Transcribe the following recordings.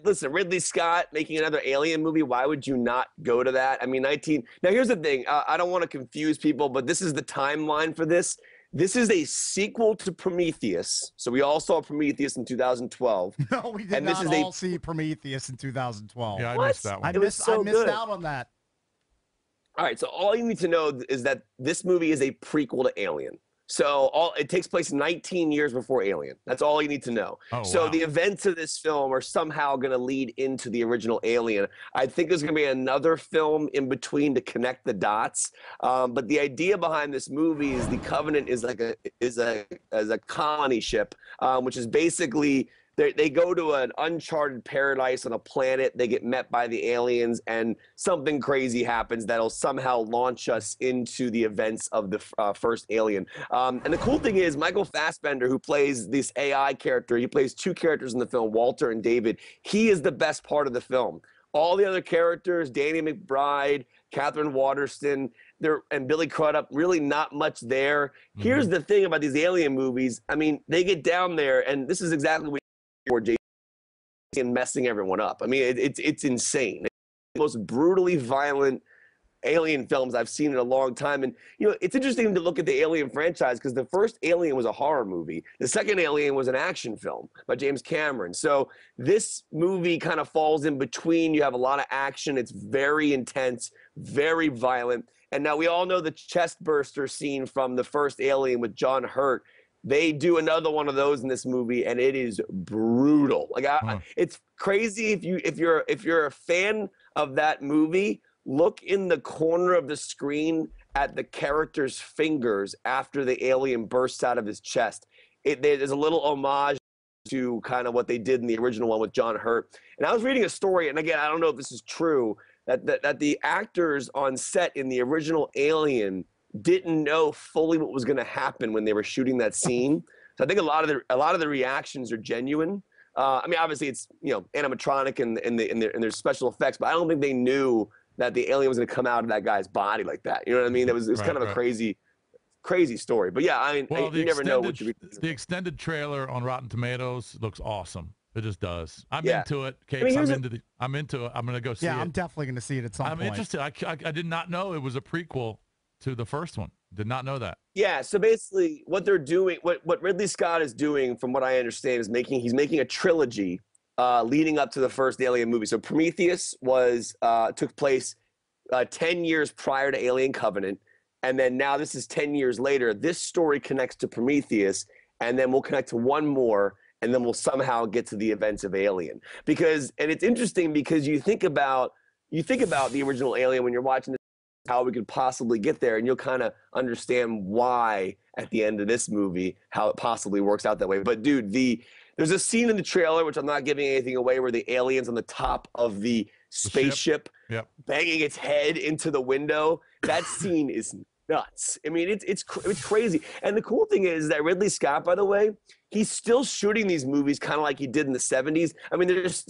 listen, Ridley Scott making another Alien movie. Why would you not go to that? I mean, 19. Now, here's the thing. I don't want to confuse people, but this is the timeline for this. This is a sequel to Prometheus. So we all saw Prometheus in 2012. No, we did and not all see Prometheus in 2012. Yeah, I What? missed that one. It was so I missed good. out on that. All right, so all you need to know is that this movie is a prequel to Alien. So it takes place 19 years before Alien. That's all you need to know. Oh, so wow. the events of this film are somehow going to lead into the original Alien. I think there's going to be another film in between to connect the dots. But the idea behind this movie is the Covenant is like a colony ship, which is basically they go to an uncharted paradise on a planet. They get met by the aliens, and something crazy happens that'll somehow launch us into the events of the first Alien. And the cool thing is, Michael Fassbender, who plays this AI character, he plays two characters in the film, Walter and David. He is the best part of the film. All the other characters, Danny McBride, Catherine Waterston, and Billy Crudup, really not much there. Mm-hmm. Here's the thing about these Alien movies. I mean, they get down there, and this is exactly what Jason and messing everyone up. I mean, it's insane. It's the most brutally violent Alien films I've seen in a long time. And, you know, it's interesting to look at the Alien franchise because the first Alien was a horror movie. The second Alien was an action film by James Cameron. So this movie kind of falls in between. You have a lot of action. It's very intense, very violent. And now we all know the chest burster scene from the first Alien with John Hurt. They do another one of those in this movie, and it is brutal. Like it's crazy if you're a fan of that movie. Look in the corner of the screen at the character's fingers after the alien bursts out of his chest. There's a little homage to kind of what they did in the original one with John Hurt. And I was reading a story, and again, I don't know if this is true, that the actors on set in the original Alien didn't know fully what was going to happen when they were shooting that scene. So I think a lot of the reactions are genuine. I mean, obviously it's, you know, animatronic and there's special effects, but I don't think they knew that the alien was going to come out of that guy's body like that. You know what I mean? It was kind of a crazy story. But yeah, I mean, you never know what you. The extended trailer on Rotten Tomatoes looks awesome. It just does. I'm into it, Kate. I'm into it. I'm going to go see it. Yeah, I'm definitely going to see it at some point. I'm interested. I did not know it was a prequel to the first one. Did not know that. Yeah, so basically what they're doing, what Ridley Scott is doing, from what I understand, is he's making a trilogy leading up to the first Alien movie. So Prometheus took place 10 years prior to Alien Covenant, and then now this is 10 years later. This story connects to Prometheus, and then we'll connect to one more, and then we'll somehow get to the events of Alien. And it's interesting because you think about the original Alien when you're watching this, how we could possibly get there, and you'll kind of understand why at the end of this movie, how it possibly works out that way. But dude, there's a scene in the trailer, which I'm not giving anything away, where the alien's on the top of the spaceship, banging its head into the window. That scene is nuts. I mean, it's crazy. And the cool thing is that Ridley Scott, by the way, he's still shooting these movies kind of like he did in the 70s. I mean, there's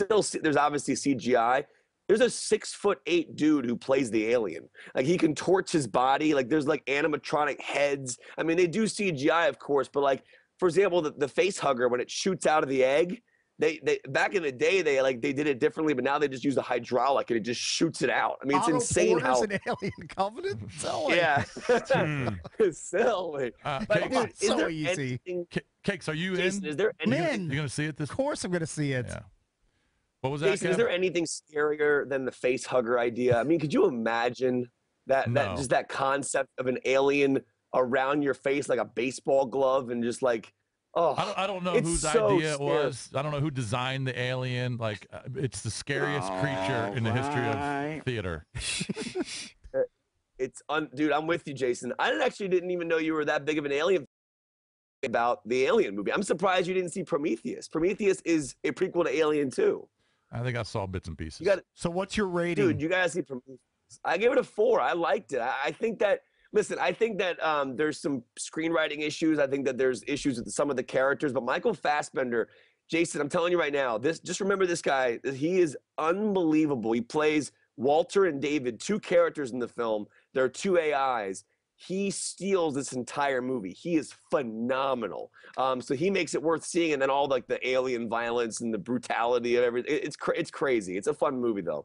obviously CGI. There's a 6'8" dude who plays the alien. Like, he can torch his body. Like, there's like animatronic heads. I mean, they do CGI, of course, but like, for example, the face hugger, when it shoots out of the egg, they back in the day they did it differently, but now they just use a hydraulic and it just shoots it out. I mean, it's insane how an Alien Covenant. Silly. Yeah, silly. But dude, is so easy. Cakes, are you Jason, in? Is there anything? You're going to see it Of course, I'm going to see it. Yeah. What was that? Jason, is there anything scarier than the face hugger idea? I mean, could you imagine that just that concept of an alien around your face like a baseball glove and just like, oh, I don't know whose idea it was. I don't know who designed the alien. Like, it's the scariest creature in the history of theater. Dude, I'm with you, Jason. I didn't even know you were that big of an alien about the Alien movie. I'm surprised you didn't see Prometheus. Prometheus is a prequel to Alien 2. I think I saw bits and pieces. So what's your rating? Dude, you got to see Prometheus. I gave it a 4. I liked it. I think that there's some screenwriting issues. I think that there's issues with some of the characters. But Michael Fassbender, Jason, I'm telling you right now, just remember this guy. He is unbelievable. He plays Walter and David, two characters in the film. There are two AIs. he steals this entire movie. He is phenomenal. So he makes it worth seeing, and then all like the alien violence and the brutality of everything. It's crazy. It's a fun movie though.